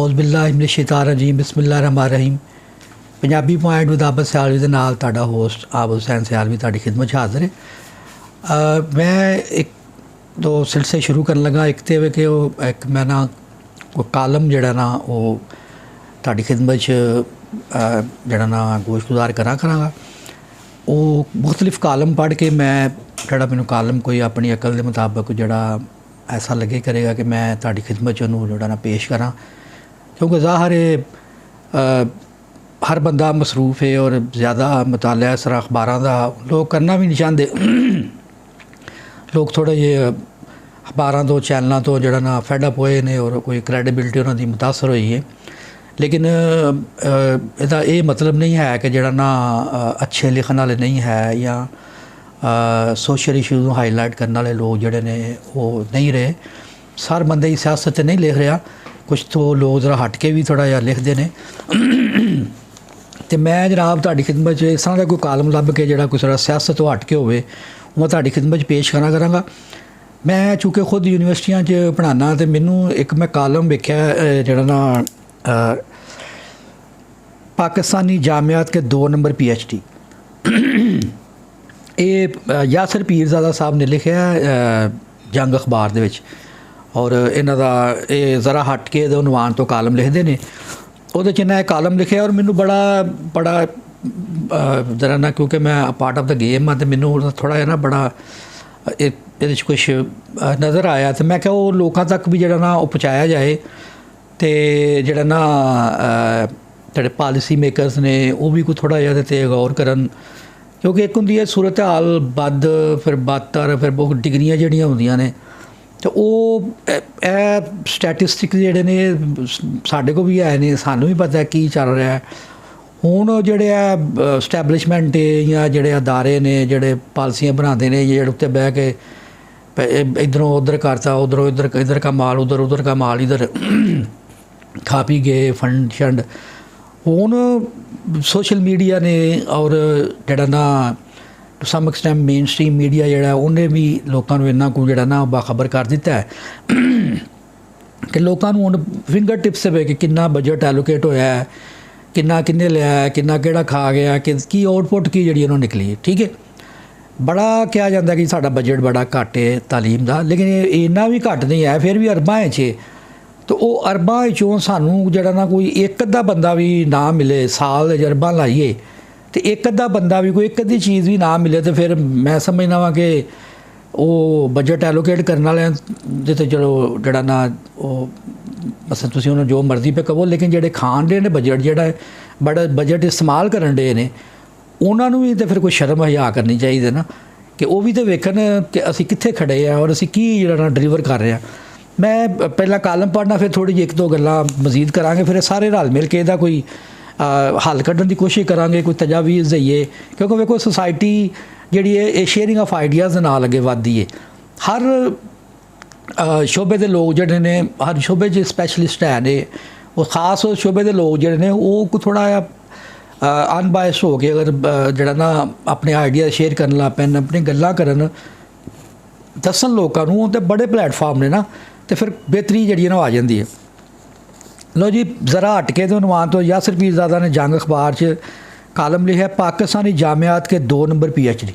ਔਜ਼ੁबिल्लाहि मिनश शैतानिर रजीम बिस्मिल्लाहिर रहमानिर रहीम। पंजाबी पॉइंट विद आबद सियालवी दे नाल तुहाडा होस्ट आबद हुसैन सियालवी तुहाडी खिदमत 'च हाज़र है। मैं एक दो सिलसिले शुरू करन लगा। एक तो कि एक मैं ना कोई कालम जिहड़ा ना वो तुहाडी खिदमत 'च जिहड़ा ना गोशगुजार करांगा। वो मुख्तलिफ कालम पढ़ के मैं जिहड़ा मैनूं कालम कोई अपनी अकल के मुताबिक जिहड़ा ऐसा लगे करेगा कि मैं तुहाडी खिदमत 'च उहनूं जिहड़ा ना पेश करा, क्योंकि ज़ाहिर है हर बंदा मसरूफ़ है और ज़्यादा मुताला इस तरह अखबारों का लोग करना भी नहीं चाहते। लोग थोड़े जे अखबारों तो चैनलों तो जिहड़ा ना फैडअप होए ने और कोई क्रैडिबिलिटी उन्होंने मुतासर हुई है। लेकिन इसदा ये मतलब नहीं है कि जिहड़ा ना अच्छे लिखने वाले नहीं है या सोशल इशूज़ हाईलाइट करने वाले लोग जिहड़े ने वो नहीं रहे। सारे बंदे ही सियासत नहीं लिख रहा, कुछ तो लोग ज़रा हट के भी थोड़ा जिहा लिखते हैं। तो मैं जनाब तुहाडी खिदमत 'च इस तरह का कोई कालम लभ के जिहड़ा कोई थोड़ा सियासत तो हट के होवे मैं तुहाडी खिदमत 'च पेश करांगा। मैं चूँकि खुद यूनिवर्सिटियां 'च पढ़ाना तो मैनूं एक मैं कालम वेख्या जिहड़ा ना पाकिस्तानी जामियात के 2 नंबर PhD ये यासिर पीरज़ादा साहब ने लिखा जंग अखबार दे विच और इन्हां दा ये ज़रा हट के उनवान तो कालम लिखते हैं। ਉਹਦੇ 'ਚ इन्हें कालम लिखे और मैनू बड़ा जरा ना क्योंकि मैं पार्ट ऑफ द गेम हाँ तो मैनू थोड़ा जिहा ना बड़ा ये कुछ नज़र आया तो मैं क्या वो लोगों तक भी जिहड़ा ना वो पहुँचाया जाए तो जिहड़ा ना जिहड़े पॉलिसी मेकरस ने वो भी कोई थोड़ा जिहा ते गौर करन, क्योंकि एक होंदी है सूरत हाल बद फिर बदतर फिर बहुत डिग्रियां जिहड़ियां होंदियां ने तो वो स्टैटिस्टिक्स जिहड़े ने साडे को भी है ने, सानू भी पता है की चल रहा है। हुण जिहड़े स्टैबलिशमेंट या जिहड़े अदारे ने जिहड़े पॉलिसियां बनाते हैं जिहड़े उत्ते बह के इधरों उधर करता उधरों इधर का माल उधर का माल इधर खा पी गए फंड शंड। हुण सोशल मीडिया ने और जिहड़ा ना to some extent mainstream media जिहड़ा उन्हें भी लोगों को इन्ना को जिहड़ा ना बाखबर कर दिता है कि लोगों को हुण फिंगर टिप्स से कि कितना बजट एलोकेट होया है, किन्ने लिया है, किन्ना केड़ा खा गया, की आउटपुट की जिहड़ी उन्होंने निकली है। ठीक है, बड़ा कहा जाता है कि साडा बजट बड़ा घट है तालीम का, लेकिन इन्ना भी घट नहीं है, फिर भी अरबां च तो वो अरबां चों सानू जिहड़ा ना कोई एक अद्धा बंदा भी ना मिले साल दे अरबां लाइए तो एक अद्धा बंदा भी कोई एक अद्धी चीज़ भी ना मिले तो फिर मैं समझना वा कि वो बजट एलोकेट करने वाले तो चलो जिहड़ा ना वो मसलन तुसीं उन्होंने जो मर्जी पे कहो, लेकिन जिहड़े खान दे ने बजट जिहड़ा बड़ा बजट इस्तेमाल करन दे ने उन्होंने भी तो फिर कोई शर्म हया करनी चाहिए ना कि वो भी तो वेखन कि असीं कित्थे खड़े हैं और असीं की जिहड़ा ना डिलीवर कर रहे हैं। मैं पहला कालम पढ़ना फिर थोड़ी जी एक दो गल्लां मजीद करांगे, फिर सारे रल मिल के इहदा कोई हल कड्ढण की कोशिश करांगे, कोई तजावीज़ देइए, क्योंकि वेखो सोसाइटी जिहड़ी है शेयरिंग ऑफ आइडियाज़ नाल अगे वधदी है। हर शोबे के लोग जिहड़े ने हर शोबे च स्पैशलिस्ट है ने वो खास उस शोबे के लोग जिहड़े ने वो थोड़ा अनबायस हो के अगर जिहड़ा ना अपने आइडिया शेयर करन लग पैन अपनी गल्लां करन दसन लोगों को तो बड़े प्लेटफार्म ने ना तो फिर बेहतरी जिहड़ी ना आ जाती है। लो जी ज़रा हट के तो उनवान तो यासिर पीरज़ादा ने जंग अखबार च कालम लिखा पाकिस्तानी जामियात के 2 नंबर PhD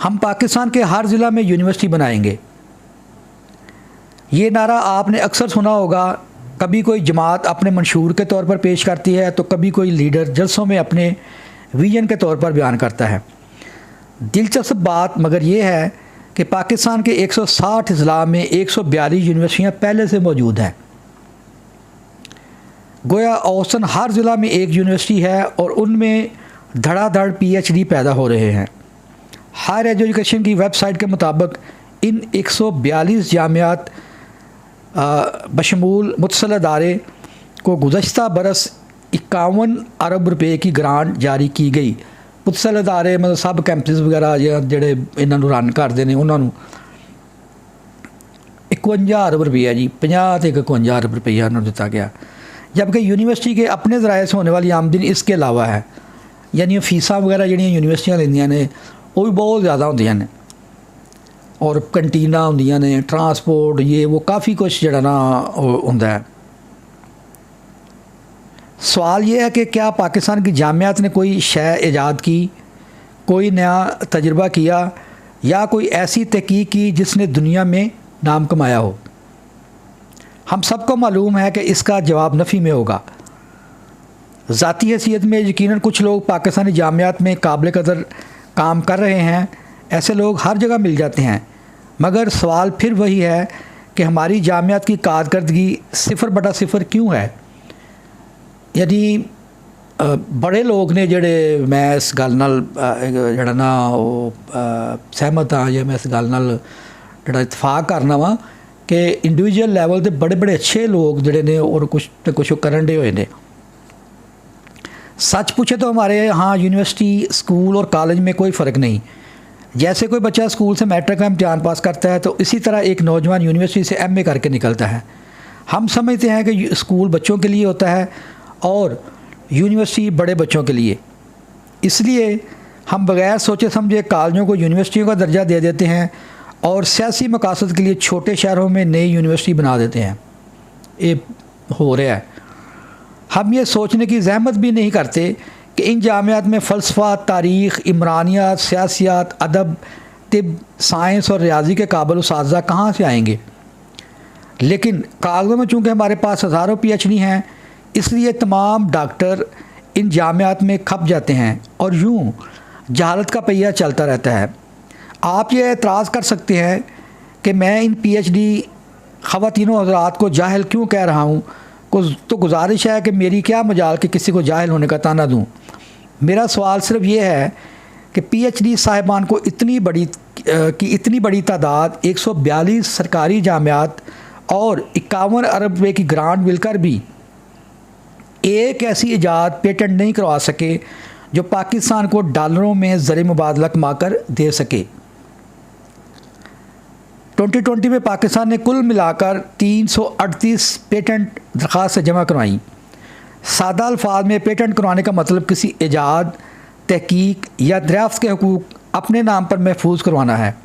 हम पाकिस्तान के हर ज़िला में यूनिवर्सिटी बनाएंगे। ये नारा आपने अक्सर सुना होगा। कभी कोई जमात अपने मंशूर के तौर पर पेश करती है तो कभी कोई लीडर जलसों में अपने विजन के तौर पर बयान करता है। दिलचस्प बात मगर ये है कि पाकिस्तान के 160 अजला में 142 यूनिवर्सिटियाँ पहले से मौजूद हैं। गोया औसतन हर ज़िला में एक यूनिवर्सिटी है और उनमें धड़ाधड़ PhD पैदा हो रहे हैं। हायर एजुकेशन की वेबसाइट के मुताबिक इन 142 जामियात बशमूल मुतसल अदारे को गुज़श्ता बरस 51 अरब रुपए की ग्रांट जारी की गई। मुतसल अदारे मतलब सब कैंपस वगैरह जिहड़े इन्हों रन करते हैं उन्होंने 51 अरब रुपया जी 50 ते 51 अरब रुपया उन्होंने दिता गया, जबकि यूनिवर्सिटी के अपने ज़राए से होने वाली आमदनी इसके अलावा है। यानी फीसा वगैरह जिहड़ियां यूनिवर्सिटियां लैंदियां ने वो भी बहुत ज़्यादा होंदियां ने। और कंटीना होंदियां ने, ट्रांसपोर्ट, ये वो काफ़ी कुछ जड़ा ना होंदा है। सवाल ये है कि क्या पाकिस्तान की जामियात ने कोई शय ईजाद की, कोई नया तजुर्बा किया या कोई ऐसी तहकीक की जिसने दुनिया में नाम कमाया हो? हम सबको मालूम है कि इसका जवाब नफ़ी में होगा। ज़ाती हैसियत में यकीनन कुछ लोग पाकिस्तानी जामियात में काबिल कदर काम कर रहे हैं, ऐसे लोग हर जगह मिल जाते हैं, मगर सवाल फिर वही है कि हमारी जामियात की कारकर्दगी 0/0 क्यों है? यानी बड़े लोग ने जड़े, मैं इस गल नाल जड़ा ना सहमत हाँ, या मैं इस गल नाल जड़ा इतफाक करना वा कि इंडिविजुअल लैवल ते बड़े बड़े अच्छे लोग जड़े ने और कुछ तो कुछ करन दे होए ने। सच पूछे तो हमारे यहाँ यूनिवर्सिटी, स्कूल और कॉलेज में कोई फ़र्क नहीं। जैसे कोई बच्चा स्कूल से मैट्रिक का इम्तिहान पास करता है तो इसी तरह एक नौजवान यूनिवर्सिटी से MA करके निकलता है। हम समझते हैं कि स्कूल बच्चों के लिए होता है और यूनिवर्सिटी बड़े बच्चों के लिए, इसलिए हम बग़ैर सोचे समझे कॉलेजों को यूनिवर्सिटियों का दर्जा दे देते हैं और सियासी मकासद के लिए छोटे शहरों में नई यूनिवर्सिटी बना देते हैं। ये हो रहा है। हम ये सोचने की ज़हमत भी नहीं करते कि इन जामियात में फ़लसफ़ा, तारीख़, इमरानियात, सियासियात, अदब, तिब, साइंस और रियाजी के काबिल उस्ताज़ा कहाँ से आएंगे। लेकिन कागज़ों में चूँकि हमारे पास हज़ारों PhD हैं, इसलिए तमाम डॉक्टर इन जामियात में खप जाते हैं और यूँ जहालत का पहिया चलता रहता है। आप ये एतराज़ कर सकते हैं कि मैं इन PhD ख़वातीनों हज़रात को जाहिल क्यों कह रहा हूँ, तो गुजारिश है कि मेरी क्या मजाल कि किसी को जाहिल होने का ताना दूँ। मेरा सवाल सिर्फ ये है कि PhD साहिबान को इतनी बड़ी तादाद, 142 सरकारी जामियात और 51 अरब रुपये की ग्रांट मिलकर भी एक ऐसी ईजाद पेटेंट नहीं करवा सके जो पाकिस्तान को डॉलरों में ज़र मुबादला कमा कर दे सके। 2020 में पाकिस्तान ने कुल मिलाकर 338 पेटेंट दरख्वास्त जमा करवाई। सादा अल्फाज में पेटेंट करवाने का मतलब किसी ईजाद, तहकीक या दरियाफ्त के हुकूक अपने नाम पर महफूज करवाना है।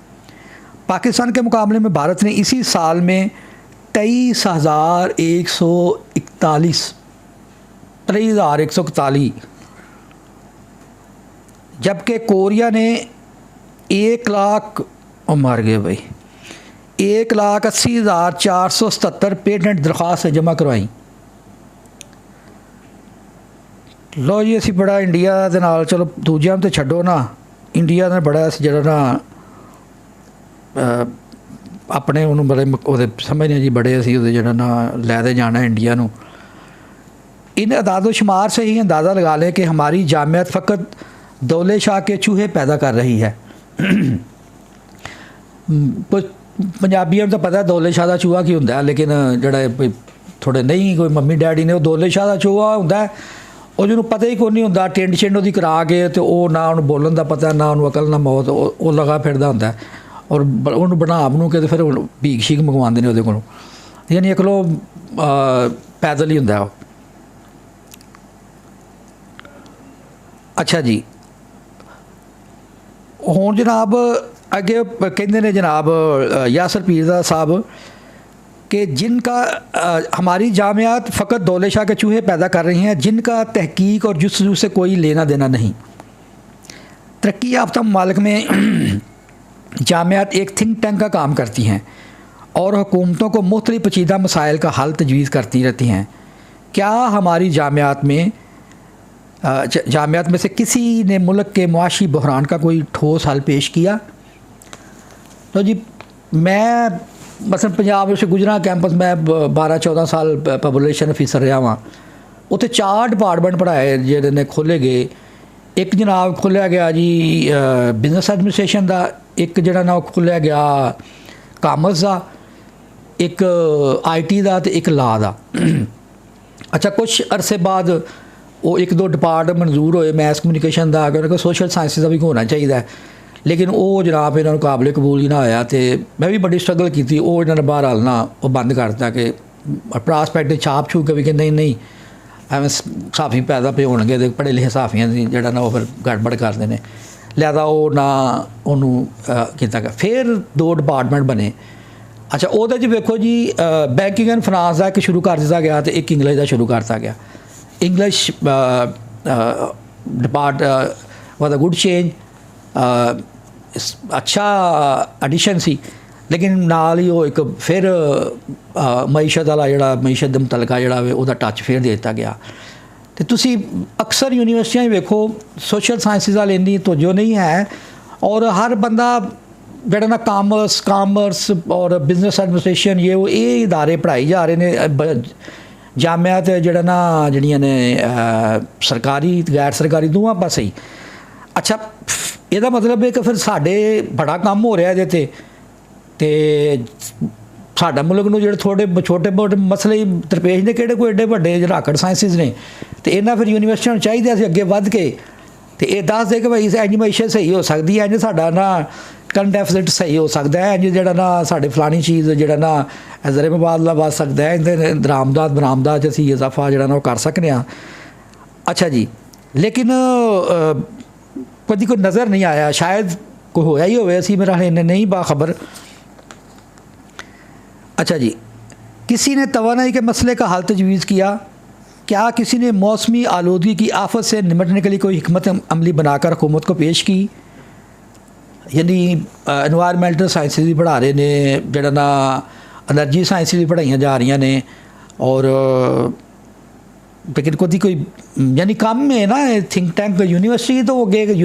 पाकिस्तान के मुकाबले में भारत ने इसी साल में 23,141 जबकि कोरिया ने 1 लाख मार गए भाई 1,80,477 पेटेंट दरख्वास्त जमा करवाई। लो जी, असी बड़ा इंडिया दे नाल, चलो दूजियां तो छड्डो ना, इंडिया ने बड़ा जरा ना अपने उन्होंने बड़े वो समझने जी, बड़े असी वो जरा ना लैदे जाना इंडिया नू। इन अदादो शुमार से ही अंदाज़ा लगा लें कि हमारी जामियात फ़कत दौले शाह के चूहे पैदा कर रही है। पंजाबियों तो पता है दौले शाह का चूहा की होंदा है, लेकिन जड़ा थोड़े नहीं कोई मम्मी डैडी ने, वो दौले शाह का चूहा होंदा है, और जिन्होंने पता ही कोई नहीं होंदा, टिंड शिंड उसकी करा के तो वो ना उन्हें बोलन का पता, ना उन्होंने अकल, ना मौत, वो लगा फिरदा होंदा है और उन्होंने बना बनू के तो फिर भीख शीख मंगवाते हैं वो, यानी अकलो पैदल ही होंदा। अच्छा जी, हुण जनाब अगे कहते ने जनाब यासर पीरज़ादा साहब कि जिनका हमारी जामियात फ़कत दौले शाह के चूहे पैदा कर रही हैं, जिनका तहकीक और जुस्तजू से कोई लेना देना नहीं। तरक्की याफ्ता ममालिक में जामियात एक थिंक टैंक का काम करती हैं और हुकूमतों को मुख्तलिफ पेचीदा मसाइल का हल तजवीज़ करती रहती हैं। क्या हमारी जामियात में से किसी ने मुल्क के मुआशी बहरान का कोई ठोस हल पेश किया? तो जी, मैं मसलन पंजाब से गुजरा कैंपस में 12-14 साल पॉपुलेशन ऑफिसर रहा वहाँ, उत्थे 4 डिपार्टमेंट पढ़ाए जिन्हें खोले गए। एक जनाब खोलिया गया जी बिजनेस एडमिनिस्ट्रेशन का, एक जड़ा ना खोलिया गया कामर्स का, एक IT का तो एक लॉ का। अच्छा, कुछ अरसे बाद वो 1-2 डिपार्टमेंट मंजूर होए, मैथ कम्यूनिकेशन का, क्योंकि सोशल साइंसिस का भी होना चाहिए, लेकिन वो जनाब इन्होंने काबिल कबूल ही ना आया। तो मैं भी बड़ी स्ट्रगल की थी, वो इन्होंने बहरहाल ना वो बंद करता कि प्रासपैक्ट छाप छू के भी कहते नहीं एवं साफी पैदा पे होने, पढ़े लिखे साफियाँ जड़ा ना वो फिर गड़बड़ करते हैं। ਲਿਆਦਾ ਉਹ ਨਾ ਉਹਨੂੰ ਕੀਤਾ ਗਿਆ। ਫਿਰ 2 ਡਿਪਾਰਟਮੈਂਟ ਬਣੇ। ਅੱਛਾ, ਉਹਦੇ 'ਚ ਵੇਖੋ ਜੀ ਬੈਂਕਿੰਗ ਐਂਡ ਫਾਈਨਾਂਸ ਦਾ ਇੱਕ ਸ਼ੁਰੂ ਕਰ ਦਿੱਤਾ ਗਿਆ ਅਤੇ ਇੱਕ ਇੰਗਲਿਸ਼ ਦਾ ਸ਼ੁਰੂ ਕਰਤਾ ਗਿਆ। English depart was a good change, ਅੱਛਾ ਐਡੀਸ਼ਨ ਸੀ, ਲੇਕਿਨ ਨਾਲ ਹੀ ਉਹ ਇੱਕ ਫਿਰ ਮਈਸ਼ਤ ਵਾਲਾ ਜਿਹੜਾ ਮਈਸ਼ਤ ਦੇ ਮੁਤਲਕਾ ਜਿਹੜਾ ਵੇ ਉਹਦਾ ਟੱਚ ਫਿਰ ਦੇ ਦਿੱਤਾ ਗਿਆ। ਅਤੇ ਤੁਸੀਂ ਅਕਸਰ ਯੂਨੀਵਰਸਿਟੀਆਂ 'ਚ ਵੇਖੋ ਸੋਸ਼ਲ ਸਾਇੰਸਿਸ ਵੱਲ ਇੰਨੀ ਤਵੱਜੋ ਨਹੀਂ ਹੈ, ਔਰ ਹਰ ਬੰਦਾ ਜਿਹੜਾ ਨਾ ਕਾਮਰਸ ਔਰ ਬਿਜ਼ਨਸ ਐਡਮਿਨਿਸਟ੍ਰੇਸ਼ਨ ਇਹ ਇਦਾਰੇ ਪੜ੍ਹਾਈ ਜਾ ਰਹੇ ਨੇ। ਜਾਮਿਆ ਤੇ ਜਿਹੜਾ ਨਾ ਜਿਹੜੀਆਂ ਨੇ ਸਰਕਾਰੀ ਗੈਰ ਸਰਕਾਰੀ ਦੋਵਾਂ ਪਾਸੇ ਹੀ। ਅੱਛਾ, ਇਹਦਾ ਮਤਲਬ ਹੈ ਕਿ ਫਿਰ ਸਾਡੇ ਬੜਾ ਕੰਮ ਹੋ ਰਿਹਾ ਇਹਦੇ 'ਤੇ ਸਾਡਾ ਮੁਲਕ ਨੂੰ ਜਿਹੜੇ ਛੋਟੇ ਮੋਟੇ ਮਸਲੇ ਦਰਪੇਸ਼ ਨੇ, ਕਿਹੜੇ ਕੋਈ ਐਡੇ ਵੱਡੇ ਜਿਹੜਾ ਰਾਕਟ ਸਾਇੰਸਿਸ ਨੇ, ਅਤੇ ਇਹਨਾਂ ਫਿਰ ਯੂਨੀਵਰਸਿਟੀਆਂ ਨੂੰ ਚਾਹੀਦਾ ਅਸੀਂ ਅੱਗੇ ਵੱਧ ਕੇ ਅਤੇ ਇਹ ਦੱਸ ਦੇ ਕਿ ਭਾਈ ਇੰਝ ਮੈਸ਼ੀਅਤ ਸਹੀ ਹੋ ਸਕਦੀ ਹੈ, ਇੰਝ ਸਾਡਾ ਨਾ ਕਰੰਟ ਡੈਫਿਸਿਟ ਸਹੀ ਹੋ ਸਕਦਾ ਹੈ, ਇੰਝ ਜਿਹੜਾ ਨਾ ਸਾਡੇ ਫਲਾਣੀ ਚੀਜ਼ ਜਿਹੜਾ ਨਾ ਜ਼ਰ ਮੁਬਾਦਲਾ ਵੱਧ ਸਕਦਾ ਹੈ, ਇਹਦੇ ਬਰਾਮਦਾਤ 'ਚ ਅਸੀਂ ਇਜ਼ਾਫਾ ਜਿਹੜਾ ਨਾ ਉਹ ਕਰ ਸਕਦੇ ਹਾਂ। ਅੱਛਾ ਜੀ, ਲੇਕਿਨ ਕਦੀ ਕੋਈ ਨਜ਼ਰ ਨਹੀਂ ਆਇਆ, ਸ਼ਾਇਦ ਕੋਈ ਹੋਇਆ ਹੀ ਹੋਵੇ, ਅਸੀਂ ਮੇਰਾ ਇੰਨੇ नहीं बाखबर। अच्छा जी, किसी ने तवानाई के मसले का हल तजवीज़ किया? क्या किसी ने मौसमी आलूदगी की आफत से निपटने के लिए कोई हिकमत अमली बनाकर हुकूमत को पेश की? यानी एनवायरमेंटल साइंसिस भी पढ़ा रहे ने, जड़ा ना एनर्जी साइंसिस भी पढ़ाई जा रही ने, और लेकिन कोई यानी काम में ना थिंक टैंक यूनिवर्सिटी तो हो गए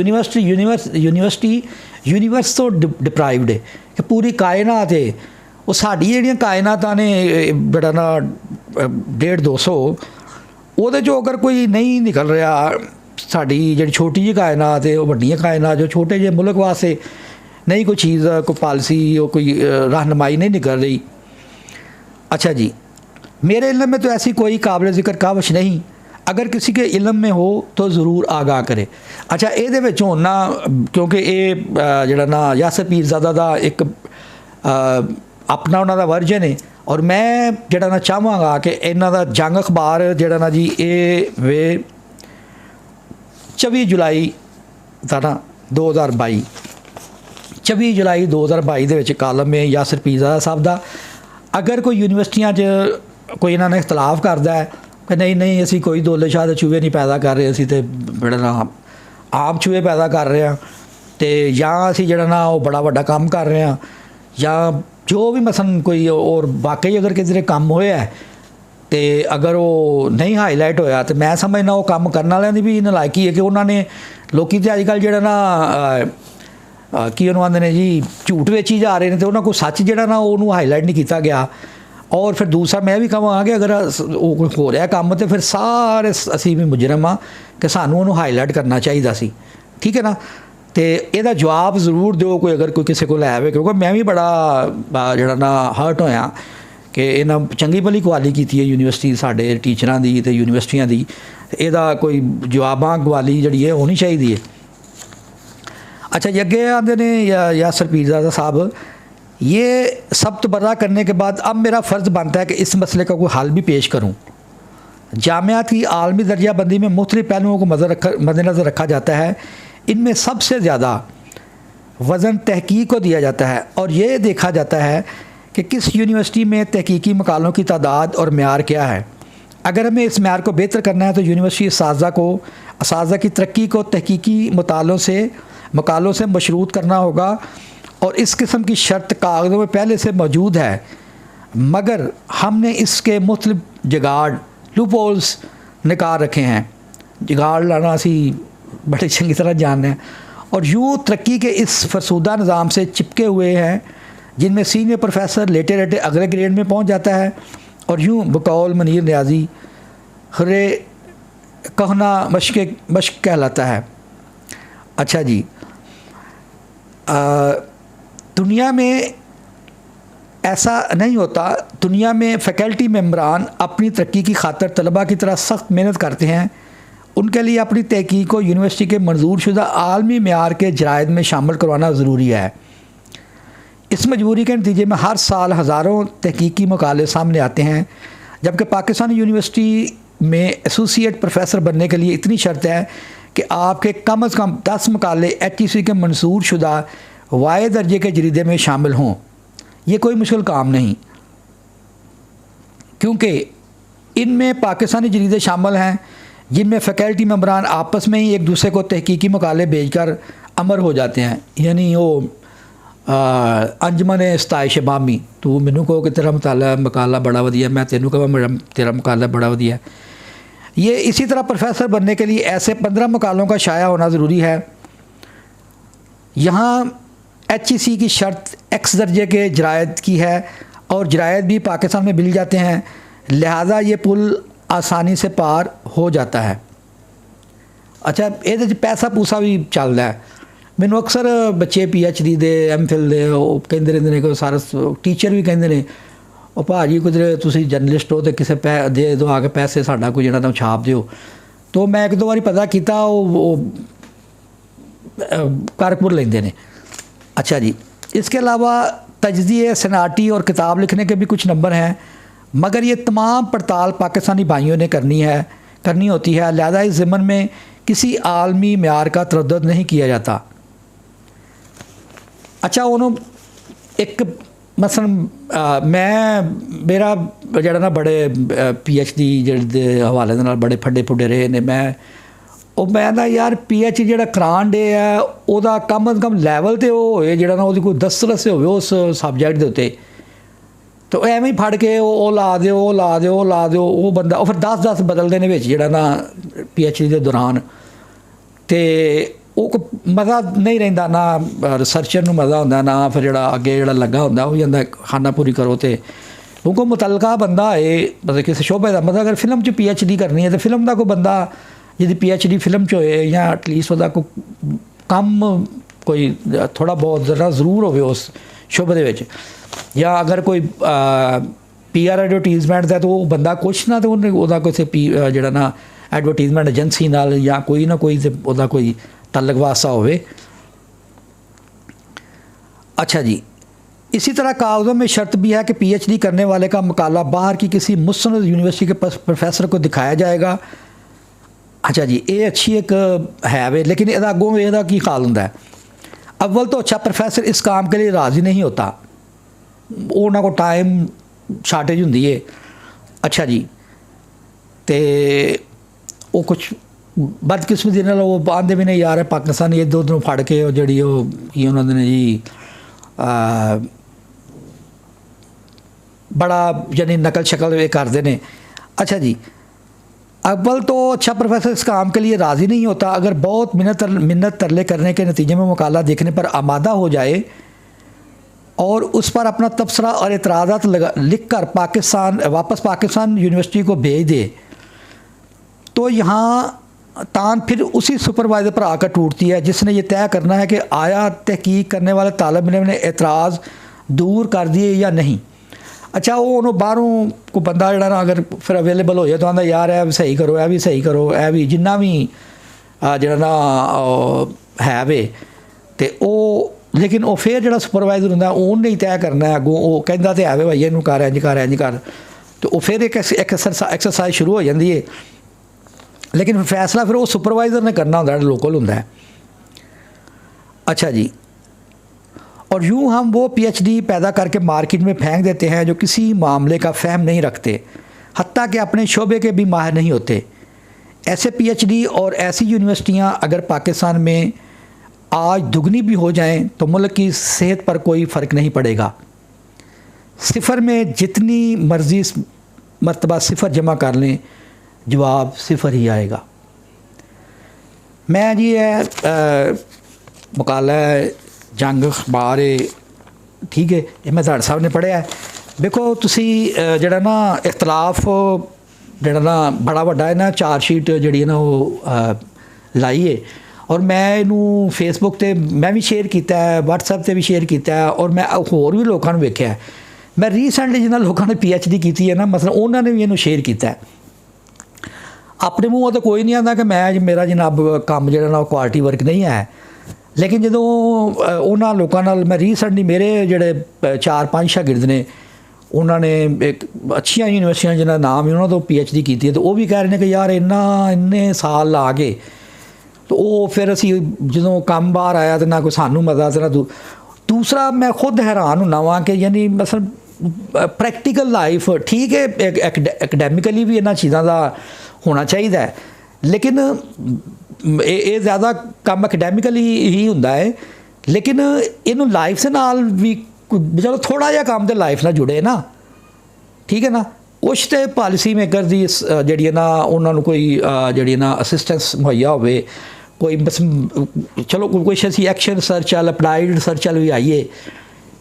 यूनिवर्स तो डिप्राइव्ड है कि पूरी कायनात है वो साड़ी ਜਿਹੜੀਆਂ ਕਾਇਨਾਤਾਂ ਨੇ ਜਿਹੜਾ ਨਾ 150-200 ਉਹਦੇ 'ਚੋਂ ਅਗਰ ਕੋਈ ਨਹੀਂ ਨਿਕਲ ਰਿਹਾ, ਸਾਡੀ ਜਿਹੜੀ ਛੋਟੀ ਜਿਹੀ ਕਾਇਨਾਤ ਹੈ ਉਹ ਵੱਡੀਆਂ ਕਾਇਨਾਤ ਜੋ ਛੋਟੇ ਜਿਹੇ ਮੁਲਕ ਵਾਸਤੇ नहीं कोई चीज़ कोई पॉलिसी और कोई रहनुमाई नहीं निकल रही। अच्छा जी, मेरे इल्म में तो ऐसी कोई काबिल ज़िक्र काविश नहीं, अगर किसी के इल्म में हो तो ज़रूर आगाह करे। अच्छा, ਇਹਦੇ ਵਿੱਚ ਹੁਣ ਨਾ ਕਿਉਂਕਿ ਇਹ ਜਿਹੜਾ ਨਾ ਯਾਸਰ ਪੀਰਜ਼ਾਦਾ ਦਾ ਇੱਕ ਆਪਣਾ ਉਹਨਾਂ ਦਾ ਵਰਜਨ ਹੈ, ਔਰ ਮੈਂ ਜਿਹੜਾ ਨਾ ਚਾਹਾਂਗਾ ਕਿ ਇਹਨਾਂ ਦਾ ਜੰਗ ਅਖਬਾਰ ਜਿਹੜਾ ਨਾ ਜੀ ਇਹ ਵੇ 24 ਜੁਲਾਈ ਦਾ ਨਾ 2022 24 ਜੁਲਾਈ 2022 ਦੇ ਵਿੱਚ ਕਾਲਮ ਹੈ ਯਾਸਰ ਪੀਰਜ਼ਾਦਾ ਸਾਹਿਬ ਦਾ। ਅਗਰ ਕੋਈ ਯੂਨੀਵਰਸਿਟੀਆਂ 'ਚ ਕੋਈ ਇਹਨਾਂ ਨੇ ਇਖਤਲਾਫ ਕਰਦਾ ਹੈ ਕਿ ਨਹੀਂ ਅਸੀਂ ਕੋਈ ਦੋਲੇ ਸ਼ਾਹ ਦੇ ਚੂਹੇ ਨਹੀਂ ਪੈਦਾ ਕਰ ਰਹੇ, ਅਸੀਂ ਤਾਂ ਜਿਹੜਾ ਨਾ ਆਮ ਚੂਹੇ ਪੈਦਾ ਕਰ ਰਹੇ ਹਾਂ, ਅਤੇ ਜਾਂ ਅਸੀਂ ਜਿਹੜਾ ਨਾ ਉਹ ਬੜਾ ਵੱਡਾ ਕੰਮ ਕਰ ਰਹੇ ਹਾਂ, ਜਾਂ ਜੋ ਵੀ ਮਸਲਨ ਕੋਈ ਔਰ ਵਾਕਈ ਅਗਰ ਕਿਸੇ ਦੇ ਕੰਮ ਹੋਇਆ ਅਤੇ ਅਗਰ ਉਹ ਨਹੀਂ ਹਾਈਲਾਈਟ ਹੋਇਆ ਤਾਂ ਮੈਂ ਸਮਝਦਾ ਉਹ ਕੰਮ ਕਰਨ ਵਾਲਿਆਂ ਦੀ ਵੀ ਨਲਾਇਕੀ ਹੈ ਕਿ ਉਹਨਾਂ ਨੇ ਲੋਕੀ ਤਾਂ ਅੱਜ ਕੱਲ੍ਹ ਜਿਹੜਾ ਨਾ ਕੀ ਉਹਨੂੰ ਆਉਂਦੇ ਨੇ ਜੀ ਝੂਠ ਵੇਚੀ ਜਾ ਰਹੇ ਨੇ, ਅਤੇ ਉਹਨਾਂ ਕੋਲ ਸੱਚ ਜਿਹੜਾ ਨਾ ਉਹਨੂੰ ਹਾਈਲਾਈਟ ਨਹੀਂ ਕੀਤਾ ਗਿਆ। ਔਰ ਫਿਰ ਦੂਸਰਾ ਮੈਂ ਵੀ ਕਹਾਂਗਾ ਕਿ ਅਗਰ ਉਹ ਕੋਈ ਹੋ ਰਿਹਾ ਕੰਮ ਤਾਂ ਫਿਰ ਸਾਰੇ ਅਸੀਂ ਵੀ ਮੁਜਰਮ ਹਾਂ ਕਿ ਸਾਨੂੰ ਉਹਨੂੰ ਹਾਈਲਾਈਟ ਕਰਨਾ ਚਾਹੀਦਾ ਸੀ, ਠੀਕ ਹੈ ਨਾ। ਅਤੇ ਇਹਦਾ ਜਵਾਬ ਜ਼ਰੂਰ ਦਿਓ ਕੋਈ ਅਗਰ ਕੋਈ ਕਿਸੇ ਕੋਲ ਆਵੇ, ਕਿਉਂਕਿ ਮੈਂ ਵੀ ਬੜਾ ਜਿਹੜਾ ਨਾ ਹਰਟ ਹੋਇਆ ਕਿ ਇਹਨਾਂ ਚੰਗੀ ਭਲੀ ਕੁਆਲੀ ਕੀਤੀ ਹੈ ਯੂਨੀਵਰਸਿਟੀ ਸਾਡੇ ਟੀਚਰਾਂ ਦੀ ਅਤੇ ਯੂਨੀਵਰਸਿਟੀਆਂ ਦੀ, ਇਹਦਾ ਕੋਈ ਜਵਾਬਾਂ ਕੁਆਲੀ ਜਿਹੜੀ ਹੈ ਹੋਣੀ ਚਾਹੀਦੀ ਹੈ। अच्छा जी, अगे आते ने यासर पीरज़ादा साहब, ये सब तबर्रा करने के बाद अब मेरा फ़र्ज़ बनता है कि इस मसले का कोई हल भी पेश करूँ। जामियात की आलमी दर्जाबंदी में मुख्तलिफ़ पहलुओं को मद्देनज़र रखा जाता है, इनमें सबसे ज़्यादा वज़न तहकीक को दिया जाता है और ये देखा जाता है कि किस यूनिवर्सिटी में तहकीकी मकालों की तादाद और म्यार क्या है। अगर हमें इस म्यार को बेहतर करना है तो यूनिवर्सिटी असातिज़ा की तरक्की को तहकीकी मकालों से मशरूत करना होगा, और इस किस्म की शर्त कागज़ों में पहले से मौजूद है, मगर हमने इसके मुख्तलिफ जगाड़ लूपहोल्स निकाल रखे हैं। जगाड़ लाना असी बड़े चंगी तरह जानते हैं, और यूँ तरक्की के इस फरसूदा निज़ाम से चिपके हुए हैं जिनमें सीनियर प्रोफेसर लेटे अगले ग्रेड में पहुँच जाता है, और यूँ बकौल मनीर न्याजी खरे कहना मश्क कहलाता है। अच्छा जी, दुनिया में ऐसा नहीं होता। दुनिया में फ़ैकल्टी मेम्बरान अपनी तरक्की की खातर तलबा की तरह सख्त मेहनत करते हैं। उनके लिए अपनी तहकीक को यूनिवर्सिटी के मंजूर शुदा आलमी मेयार के जराइद में शामिल करवाना ज़रूरी है। इस मजबूरी के नतीजे में हर साल हज़ारों तहकीकी मकाले सामने आते हैं, जबकि पाकिस्तान यूनिवर्सिटी में एसोसिएट प्रोफेसर बनने के लिए इतनी शर्त है कि आपके कम अज़ कम 10 मकाले HEC के मंसूर शुदा वाए दर्जे के जरीदे में शामिल हों। ये कोई मुश्किल काम नहीं, क्योंकि इनमें पाकिस्तानी जरीदे शामिल हैं जिनमें फ़ैकल्टी मेंबरान आपस में ही एक दूसरे को तहकीकी मकाले भेजकर अमर हो जाते हैं। यानी वो अंजमन सताइश बामी, तू मैनू कहो कि तेरा मकाला बड़ा वधिया, मैं तेनू कहा तेरा मकाला बड़ा वधिया। ये इसी तरह प्रोफेसर बनने के लिए ऐसे 15 मकालों का शाया होना ज़रूरी है। यहाँ HEC की शर्त X दर्जे के जरायद की है और जरायद भी पाकिस्तान में मिल जाते हैं, लिहाजा ये पुल आसानी से पार हो जाता है। अच्छा, ये पैसा पूसा भी चल रहा है। मैनू अक्सर बच्चे PhD दे MPhil दे कहते रहते हैं कि सारे टीचर भी कहते हैं ਉਹ ਭਾਜੀ ਕੁਝ ਤੁਸੀਂ ਜਰਨਲਿਸਟ ਹੋ ਤੇ ਕਿਸੇ ਦੇ ਦਿਓ ਆ ਕੇ ਪੈਸੇ ਸਾਡਾ ਕੋਈ ਜਿਹੜਾ ਤਾਂ ਛਾਪ ਦਿਓ। तो मैं एक दो बारी पता किया वो कारपुर लेंदे ने। अच्छा जी, इसके अलावा तजज़िये सनाटी और किताब लिखने के भी कुछ नंबर हैं, मगर ये तमाम पड़ताल पाकिस्तानी भाइयों ने करनी होती है, लिहाजा इस ज़िम्मन में किसी आलमी म्यार का तरद्दुद नहीं किया जाता। अच्छा, उन्होंने एक मसलन मेरा जड़ा ना बड़े PhD दे हवाले दे नाल बड़े फड्डे फुड्डे रहे ने। मैं ना यार PhD जड़ा करान डे है ओदा कम अज़ कम लैवल तो वो होए जड़ा ना कोई दस्तरस होवे उस सबजैक्ट के उत्ते। तो एवं ही फड़ के वो ला दो वो बंदा वो फिर 10 बदलते हैं बिच जड़ा ना PhD के दौरान, तो वो मज़ा नहीं रहिंदा, ना रिसर्चर नूं मज़ा होंदा, ना फिर जड़ा अगे जड़ा लगा होंदा हो जांदा खाना पूरी करो। तो क्योंकि मुतलका बंदा है मतलब किसी शोबे का, मतलब अगर फिल्म च PhD करनी है तो फिल्म का कोई बंदा जिहदी PhD फिल्म च होए या एटलीस्ट वह कोई कम कोई थोड़ा बहुत जरा जरूर होवे उस शोबे दे विच, या अगर कोई PR एडवर्टीजमेंट का तो वो बंदा कुछ ना तो उन्हें किसी जड़ा ना एडवर्टीजमेंट एजेंसी नाल या कोई ना कोई तो कोई तल्लक वास्ता होवे। अच्छा जी, इसी तरह कागज़ों में शर्त भी है कि PhD करने वाले का मकाला बाहर की किसी मुस्तनद यूनिवर्सिटी के प्रोफेसर को दिखाया जाएगा। अच्छा जी, ये अच्छी एक है वे, लेकिन यदा अगों यदा की हाल होंदा है। अव्वल तो अच्छा प्रोफेसर इस काम के लिए राज़ी नहीं होता, उन्होंने को टाइम शार्टेज होंदी है। अच्छा जी, तो वो कुछ बदकिस्मती नाल वो आंदे भी नहीं यार पाकिस्तान इधर उधरों फड़ के जी उन्होंने जी बड़ा यानी नकल शक्ल करते हैं। अच्छा जी, अव्वल तो अच्छा प्रोफेसर इस काम के लिए राज़ी नहीं होता। अगर बहुत मिन्नत तरले करने के नतीजे में मकाला देखने पर आमादा हो जाए और उस पर अपना तबसरा और एतराज़ात लिख कर वापस पाकिस्तान यूनिवर्सिटी को भेज दे, तो यहाँ तान फिर उसी सुपरवाइज़र पर आकर टूटती है जिसने ये तय करना है कि आया तहकीक करने वाले तालिब इल्म ने एतराज़ दूर कर दिए या नहीं। अच्छा, वो उन्होंने बाहरों को बंदा जड़ा ना अगर फिर अवेलेबल हो जाए तो आंदा यार यह भी सही करो, यह भी सही करो, यह भी जिन्ना भी जड़ा ना है वे, तो वो लेकिन वो फिर जड़ा सुपरवाइज़र होंदा उन्हें ही तय करना है अगों, वो कहता तो है वे भाई इनू कर इंज कर, तो वो फिर एक एक्सरसाइज शुरू हो जाती है, लेकिन फैसला फिर वो सुपरवाइज़र ने करना होंदा लोकल होंदा है। अच्छा जी, और यूँ हम वो PhD पैदा करके मार्केट में फेंक देते हैं जो किसी मामले का फ़हम नहीं रखते, हत्ता कि अपने शोबे के भी माहिर नहीं होते। ऐसे PhD और ऐसी यूनिवर्सिटियाँ अगर पाकिस्तान में आज दुगनी भी हो जाएं तो मुल्क की सेहत पर कोई फ़र्क नहीं पड़ेगा। सिफ़र में जितनी मर्ज़ी मरतबा सिफ़र जमा कर लें, जवाब सिफ़र ही आएगा। मैं जी मकाला जंग अखबार ठीक है, ये मैं साहब ने पढ़िया है। देखो तुसी जड़ा ना इख्तलाफ जड़ा ना बड़ा वड्डा है ना चार्जशीट जी ना वो लाई है, और मैं इनू फेसबुक ते मैं भी शेयर किया है, WhatsApp ते भी शेयर किया है, और मैं होर भी लोगों ने वेख्या है। मैं रीसेंटली जिन्होंने लोगों ने PhD की है ना मतलब उन्होंने भी इनू शेयर किया है। अपने मूँह तो कोई नहीं आता कि मैं मेरा जनाब काम जो ना क्वालिटी वर्क नहीं है, लेकिन जो उन्होंने लोगों नाल मैं रीसेंटली मेरे जोड़े 4-5 शागिर्द ने उन्होंने एक अच्छिया यूनिवर्सिटियां जिन्होंने नाम है उन्होंने तो PhD की है, तो वो भी कह रहे हैं कि यार इन्ने साल ला के तो ਉਹ ਫਿਰ ਅਸੀਂ ਜਦੋਂ ਕੰਮ ਬਾਹਰ ਆਇਆ ਤੇ ਨਾ ਕੋਈ ਸਾਨੂੰ ਮਦਦ ਨਾ ਦੂਸਰਾ ਮੈਂ ਖੁਦ ਹੈਰਾਨ ਹੁੰਦਾ ਵਾਂ ਕਿ ਯਾਨੀ ਮਸਲ ਪ੍ਰੈਕਟੀਕਲ ਲਾਈਫ ਠੀਕ ਹੈ ਐਕੈਡੈਮਿਕਲੀ ਵੀ ਇਹਨਾਂ ਚੀਜ਼ਾਂ ਦਾ ਹੋਣਾ ਚਾਹੀਦਾ ਹੈ ਲੇਕਿਨ ਇਹ ਜ਼ਿਆਦਾ ਕੰਮ ਐਕੈਡੈਮਿਕਲੀ ਹੀ ਹੁੰਦਾ ਹੈ ਲੇਕਿਨ ਇਹਨੂੰ ਲਾਈਫ ਦੇ ਨਾਲ ਵੀ ਚਲੋ ਥੋੜ੍ਹਾ ਜਿਹਾ ਕੰਮ ਤੇ ਲਾਈਫ ਨਾਲ ਜੁੜੇ ਨਾ ਠੀਕ ਹੈ ਨਾ ਕੁਛ ਤੇ ਪਾਲਿਸੀ ਮੇਕਰ ਦੀ ਜਿਹੜੀ ਹੈ ਨਾ ਉਹਨਾਂ ਨੂੰ ਕੋਈ ਜਿਹੜੀ ਨਾ ਅਸਿਸਟੈਂਸ ਮੁਹੱਈਆ ਹੋਵੇ ਕੋਈ ਬਸ ਚਲੋ ਕੁਛ ਅਸੀਂ ਐਕਸ਼ਨ ਰਿਸਰਚ ਵਾਲ ਅਪਲਾਈਡ ਰਿਸਰਚ ਵਾਲ ਵੀ ਆਈਏ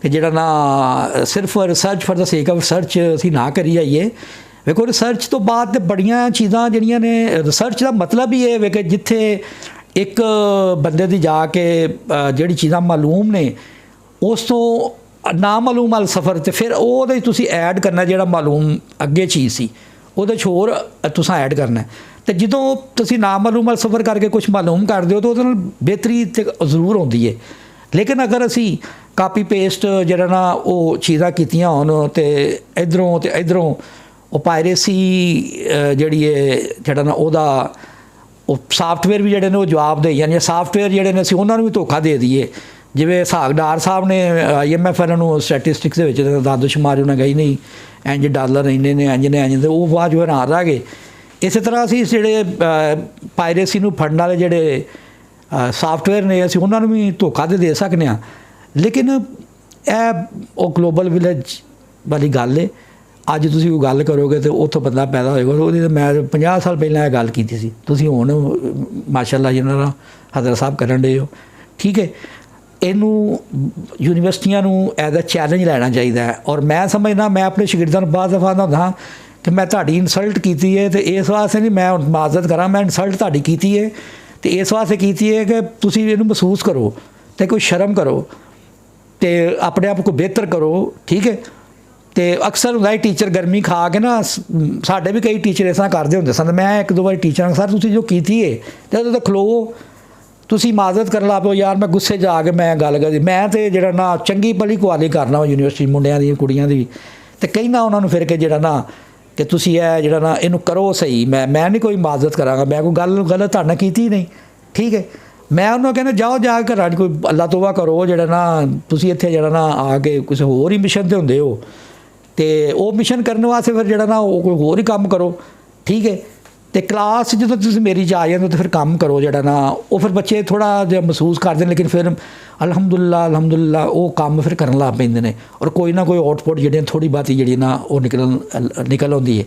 ਕਿ ਜਿਹੜਾ ਨਾ ਸਿਰਫ ਰਿਸਰਚ ਫॉर द ਸੇਕ ਆਫ ਰਿਸਰਚ ਅਸੀਂ ਨਾ ਕਰੀ ਜਾਈਏ ਵੇਖੋ ਰਿਸਰਚ ਤੋਂ ਬਾਅਦ ਤੇ ਬੜੀਆਂ ਚੀਜ਼ਾਂ ਜਿਹੜੀਆਂ ਨੇ ਰਿਸਰਚ ਦਾ ਮਤਲਬ ਹੀ ਇਹ ਵੇ ਕਿ ਜਿੱਥੇ ਇੱਕ ਬੰਦੇ ਦੀ ਜਾ ਕੇ ਜਿਹੜੀ ਚੀਜ਼ਾਂ ਮਾਲੂਮ ਨੇ ਉਸ ਤੋਂ ਨਾ ਮਾਲੂਮ ਵਾਲ ਸਫ਼ਰ ਤੇ ਫਿਰ ਉਹਦੇ ਤੁਸੀਂ ਐਡ ਕਰਨਾ ਜਿਹੜਾ ਮਾਲੂਮ ਅੱਗੇ ਚੀਜ਼ ਸੀ ਉਹਦੇ 'ਚ ਹੋਰ ਤੁਸੀਂ ਐਡ ਕਰਨਾ ਤੇ ਜਦੋਂ ਤੁਸੀਂ ਨਾ ਮਾਲੂਮ ਵਾਲ ਸਫ਼ਰ ਕਰਕੇ ਕੁਝ ਮਾਲੂਮ ਕਰਦੇ ਹੋ ਤਾਂ ਉਹਦੇ ਨਾਲ ਬਿਹਤਰੀ ਤੇ ਜ਼ਰੂਰ ਆਉਂਦੀ ਹੈ ਲੇਕਿਨ ਅਗਰ ਅਸੀਂ ਕਾਪੀ ਪੇਸਟ ਜਿਹੜਾ ਨਾ ਉਹ ਚੀਜ਼ਾਂ ਕੀਤੀਆਂ ਹੋਣ ਤੇ ਇਧਰੋਂ ਤੇ ਇਧਰੋਂ ਉਹ ਪਾਇਰੇਸੀ ਜਿਹੜੀ ਹੈ ਜਿਹੜਾ ਨਾ ਉਹਦਾ ਉਹ ਸਾਫਟਵੇਅਰ ਵੀ ਜਿਹੜੇ ਨੇ ਉਹ ਜਵਾਬ ਦੇ ਜਾਂਦੇ ਸਾਫਟਵੇਅਰ ਜਿਹੜੇ ਨੇ ਅਸੀਂ ਉਹਨਾਂ ਨੂੰ ਵੀ ਧੋਖਾ ਦੇ ਦਈਏ ਜਿਵੇਂ ਸਾਗਡਾਰ ਸਾਹਿਬ ਨੇ IMF ਇਹਨਾਂ ਨੂੰ ਸਟੈਟਿਸਟਿਕਸ ਦੇ ਵਿੱਚ ਦਾਦੂਸ਼ੁਮਾਰੀ ਉਹਨਾਂ ਗਈ ਨਹੀਂ ਇੰਜ ਡਾਲਰ ਇੰਨੇ ਨੇ ਇੰਜ ਨੇ ਇੰਜ ਉਹ ਬਾਅਦ ਜੋ ਹੈਰਾਨ ਰਹਿ ਗਏ ਇਸੇ ਤਰ੍ਹਾਂ ਅਸੀਂ ਜਿਹੜੇ ਪਾਇਰੇਸੀ ਨੂੰ ਫੜਨ ਵਾਲੇ ਜਿਹੜੇ ਸਾਫਟਵੇਅਰ ਨੇ ਅਸੀਂ ਉਹਨਾਂ ਨੂੰ ਵੀ ਧੋਖਾ ਦੇ ਸਕਦੇ ਹਾਂ ਲੇਕਿਨ ਇਹ ਉਹ ਗਲੋਬਲ ਵਿਲੇਜ ਵਾਲੀ ਗੱਲ ਹੈ ਅੱਜ ਤੁਸੀਂ ਕੋਈ ਗੱਲ ਕਰੋਗੇ ਤੇ ਉੱਥੋਂ ਬੰਦਾ ਪੈਦਾ ਹੋਏਗਾ ਉਹਦੀ ਮੈਂ 50 ਸਾਲ ਪਹਿਲਾਂ ਇਹ ਗੱਲ ਕੀਤੀ ਸੀ ਤੁਸੀਂ ਹੁਣ ਮਾਸ਼ਾਅੱਲਾ ਜਿਹਨਾਂ ਨਾਲ ਹਜ਼ਰਤ ਸਾਹਿਬ ਕਰਨ ਦੇ ਹੋ ਠੀਕ ਹੈ ਇਹਨੂੰ ਯੂਨੀਵਰਸਿਟੀਆਂ ਨੂੰ ਐਜ਼ ਅ ਚੈਲੰਜ ਲੈਣਾ ਚਾਹੀਦਾ ਹੈ ਔਰ ਮੈਂ ਸਮਝਦਾ ਮੈਂ ਆਪਣੇ ਸ਼ਾਗਿਰਦਾਂ ਨੂੰ ਬਾਅਦ ਦਫਾ ਹੁੰਦਾ ਕਿ ਮੈਂ ਤੁਹਾਡੀ ਇਨਸਲਟ ਕੀਤੀ ਹੈ ਤੇ ਇਸ ਵਾਸਤੇ ਨਹੀਂ ਮੈਂ ਮਾਜ਼ਰਤ ਕਰਾਂ ਮੈਂ ਇਨਸਲਟ ਤੁਹਾਡੀ ਕੀਤੀ ਹੈ ਤੇ ਇਸ ਵਾਸਤੇ ਕੀਤੀ ਹੈ ਕਿ ਤੁਸੀਂ ਇਹਨੂੰ ਮਹਿਸੂਸ ਕਰੋ ਤੇ ਕੋਈ ਸ਼ਰਮ ਕਰੋ ਤੇ ਆਪਣੇ ਆਪ ਨੂੰ ਬਿਹਤਰ ਕਰੋ ਠੀਕ ਹੈ ਤੇ ਅਕਸਰ ਹੁੰਦਾ ਟੀਚਰ ਗਰਮੀ ਖਾ ਕੇ ਨਾ ਸਾਡੇ ਵੀ ਕਈ ਟੀਚਰ ਇਸ ਤਰ੍ਹਾਂ ਕਰਦੇ ਹੁੰਦੇ ਸਨ ਮੈਂ ਇੱਕ ਦੋ ਵਾਰੀ ਟੀਚਰਾਂ ਸਰ ਤੁਸੀਂ ਜੋ ਕੀਤੀ ਹੈ ਤੇ ਉਹਦੇ ਤੋਂ ਖਲੋ ਤੁਸੀਂ ਮਾਜ਼ਰਤ ਕਰਨ ਲੱਗ ਪਓ ਯਾਰ ਮੈਂ ਗੁੱਸੇ 'ਚ ਆ ਕੇ ਮੈਂ ਗੱਲ ਕਰਦੀ ਮੈਂ ਤੇ ਜਿਹੜਾ ਨਾ ਚੰਗੀ ਭਲੀ ਕੁਆਲੀ ਕਰਨਾ ਯੂਨੀਵਰਸਿਟੀ ਮੁੰਡਿਆਂ ਦੀ ਕੁੜੀਆਂ ਦੀ ਤੇ ਕਹਿਣਾ ਉਹਨਾਂ ਨੂੰ ਫਿਰ ਕੇ ਜਿਹੜਾ ਨਾ ਕਿ ਤੁਸੀਂ ਇਹ ਜਿਹੜਾ ਨਾ ਇਹਨੂੰ ਕਰੋ ਸਹੀ ਮੈਂ ਨਹੀਂ ਕੋਈ ਮਾਜ਼ਰਤ ਕਰਾਂਗਾ ਮੈਂ ਕੋਈ ਗੱਲ ਗਲਤ ਤੁਹਾਡੇ ਨਾਲ ਕੀਤੀ ਨਹੀਂ ਠੀਕ ਹੈ ਮੈਂ ਉਹਨੂੰ ਕਹਿੰਦਾ ਜਾਓ ਜਾ ਕੇ ਘਰਾਂ 'ਚ ਕੋਈ ਅੱਲਾ ਤੋਬਾ ਕਰੋ ਜਿਹੜਾ ਨਾ ਤੁਸੀਂ ਇੱਥੇ ਜਿਹੜਾ ਨਾ ਆ ਕੇ ਕਿਸੇ ਹੋਰ ਹੀ ਮਿਸ਼ਨ 'ਤੇ ਹੁੰਦੇ ਹੋ ਤੇ ਉਹ ਮਿਸ਼ਨ ਕਰਨ ਵਾਸਤੇ ਫਿਰ ਜਿਹੜਾ ਨਾ ਉਹ ਕੋਈ ਹੋਰ ਹੀ ਕੰਮ ਕਰੋ ਠੀਕ ਹੈ ਤੇ ਕਲਾਸ ਜਦੋਂ ਤੁਸੀਂ ਮੇਰੀ 'ਚ ਆ ਜਾਂਦੇ ਤਾਂ ਫਿਰ ਕੰਮ ਕਰੋ ਜਿਹੜਾ ਨਾ ਉਹ ਫਿਰ ਬੱਚੇ ਥੋੜ੍ਹਾ ਜਿਹਾ ਮਹਿਸੂਸ ਕਰਦੇ ਲੇਕਿਨ ਫਿਰ ਅਲਹਮਦੁਲਿਲਾ ਉਹ ਕੰਮ ਫਿਰ ਕਰਨ ਲੱਗ ਪੈਂਦੇ ਨੇ ਔਰ ਕੋਈ ਨਾ ਕੋਈ ਆਊਟਪੁੱਟ ਜਿਹੜੀਆਂ ਥੋੜ੍ਹੀ ਬਹੁਤੀ ਜਿਹੜੀ ਨਾ ਉਹ ਨਿਕਲ ਆਉਂਦੀ ਹੈ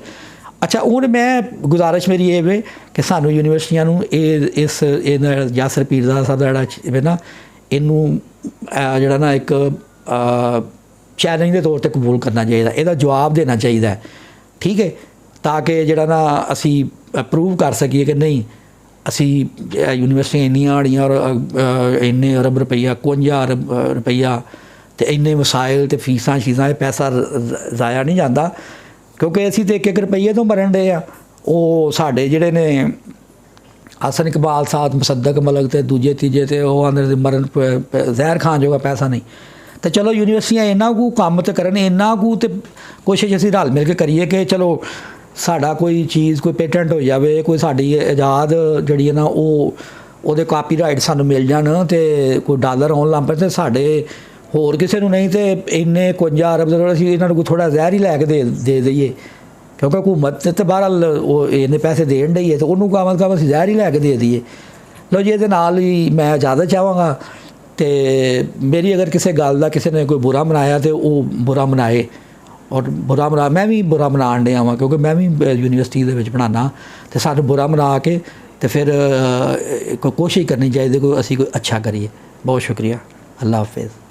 ਅੱਛਾ ਹੁਣ ਮੈਂ ਗੁਜ਼ਾਰਿਸ਼ ਮੇਰੀ ਇਹ ਵੇ ਕਿ ਸਾਨੂੰ ਯੂਨੀਵਰਸਿਟੀਆਂ ਨੂੰ ਇਸ ਯਾਸਰ ਪੀਰਜ਼ਾਦਾ ਸਾਹਿਬ ਦਾ ਜਿਹੜਾ ਨਾ ਇਹਨੂੰ ਜਿਹੜਾ ਨਾ ਇੱਕ ਚੈਲੰਜ ਦੇ ਤੌਰ 'ਤੇ ਕਬੂਲ ਕਰਨਾ ਚਾਹੀਦਾ ਇਹਦਾ ਜਵਾਬ ਦੇਣਾ ਚਾਹੀਦਾ ਠੀਕ ਹੈ ਤਾਂ ਕਿ ਜਿਹੜਾ ਨਾ ਅਸੀਂ ਪ੍ਰੂਵ ਕਰ ਸਕੀਏ ਕਿ ਨਹੀਂ ਅਸੀਂ ਯੂਨੀਵਰਸਿਟੀਆਂ ਇੰਨੀਆਂ ਆੜੀਆਂ ਔਰ ਇੰਨੇ ਅਰਬ ਰੁਪਈਆ 51 ਅਰਬ ਰੁਪਈਆ ਅਤੇ ਇੰਨੇ ਵਸਾਇਲ ਅਤੇ ਫੀਸਾਂ ਸ਼ੀਸਾਂ ਇਹ ਪੈਸਾ ਜ਼ਾਇਆ ਨਹੀਂ ਜਾਂਦਾ ਕਿਉਂਕਿ ਅਸੀਂ ਤਾਂ ਇੱਕ ਰੁਪਈਏ ਤੋਂ ਮਰਨ ਡੇ ਆ ਉਹ ਸਾਡੇ ਜਿਹੜੇ ਨੇ ਹਸਨ ਇਕਬਾਲ ਸਾਦ ਮੁਸੱਦਕ ਮਲਕ ਅਤੇ ਦੂਜੇ ਤੀਜੇ ਅਤੇ ਉਹ ਆਂਦੇ ਮਰਨ ਜ਼ਹਿਰ ਖਾਣ ਜੋਗਾ ਪੈਸਾ ਨਹੀਂ ਤੇ ਚਲੋ ਯੂਨੀਵਰਸਿਟੀਆਂ ਇੰਨਾ ਕੁ ਕੰਮ ਤੇ ਕਰਨ ਇੰਨਾ ਕੁ ਤੇ ਕੋਸ਼ਿਸ਼ ਅਸੀਂ ਰਲ ਮਿਲ ਕੇ ਕਰੀਏ ਕਿ ਚਲੋ ਸਾਡਾ ਕੋਈ ਚੀਜ਼ ਕੋਈ ਪੇਟੈਂਟ ਹੋ ਜਾਵੇ ਕੋਈ ਸਾਡੀ ਇਜਾਦ ਜਿਹੜੀ ਹੈ ਨਾ ਉਹਦੇ ਕਾਪੀਰਾਈਟ ਸਾਨੂੰ ਮਿਲ ਜਾਣ ਅਤੇ ਕੋਈ ਡਾਲਰ ਆਉਣ ਲੱਗ ਪਏ ਅਤੇ ਸਾਡੇ ਹੋਰ ਕਿਸੇ ਨੂੰ ਨਹੀਂ ਤੇ ਇੰਨੇ 51 ਅਰਬ ਦੇ ਅਸੀਂ ਇਹਨਾਂ ਨੂੰ ਕੋਈ ਥੋੜ੍ਹਾ ਜ਼ਹਿਰ ਹੀ ਲੈ ਕੇ ਦੇ ਦਈਏ ਕਿਉਂਕਿ ਹਕੂਮਤ ਤੇ ਬਹਰਹਾਲ ਉਹ ਇੰਨੇ ਪੈਸੇ ਦੇਣ ਡਈ ਹੈ ਅਤੇ ਉਹਨੂੰ ਕੰਮ ਅਸੀਂ ਜ਼ਹਿਰ ਹੀ ਲੈ ਕੇ ਦੇ ਦਈਏ ਲਓ ਜੀ ਇਹਦੇ ਨਾਲ ਹੀ ਮੈਂ ਜ਼ਿਆਦਾ ਚਾਹਾਂਗਾ ਅਤੇ ਮੇਰੀ ਅਗਰ ਕਿਸੇ ਗੱਲ ਦਾ ਕਿਸੇ ਨੇ ਕੋਈ ਬੁਰਾ ਮਨਾਇਆ ਤਾਂ ਉਹ ਬੁਰਾ ਮਨਾਏ ਔਰ ਮੈਂ ਵੀ ਬੁਰਾ ਮਨਾਉਣ ਡਿਆ ਵਾਂ ਕਿਉਂਕਿ ਮੈਂ ਵੀ ਯੂਨੀਵਰਸਿਟੀ ਦੇ ਵਿੱਚ ਪੜ੍ਹਾਉਂਦਾ ਅਤੇ ਸਾਨੂੰ ਬੁਰਾ ਮਨਾ ਕੇ ਅਤੇ ਫਿਰ ਕੋਈ ਕੋਸ਼ਿਸ਼ ਕਰਨੀ ਚਾਹੀਦੀ ਕੋਈ ਅਸੀਂ ਕੋਈ ਅੱਛਾ ਕਰੀਏ ਬਹੁਤ ਸ਼ੁਕਰੀਆ ਅੱਲਾ ਹਾਫਿਜ਼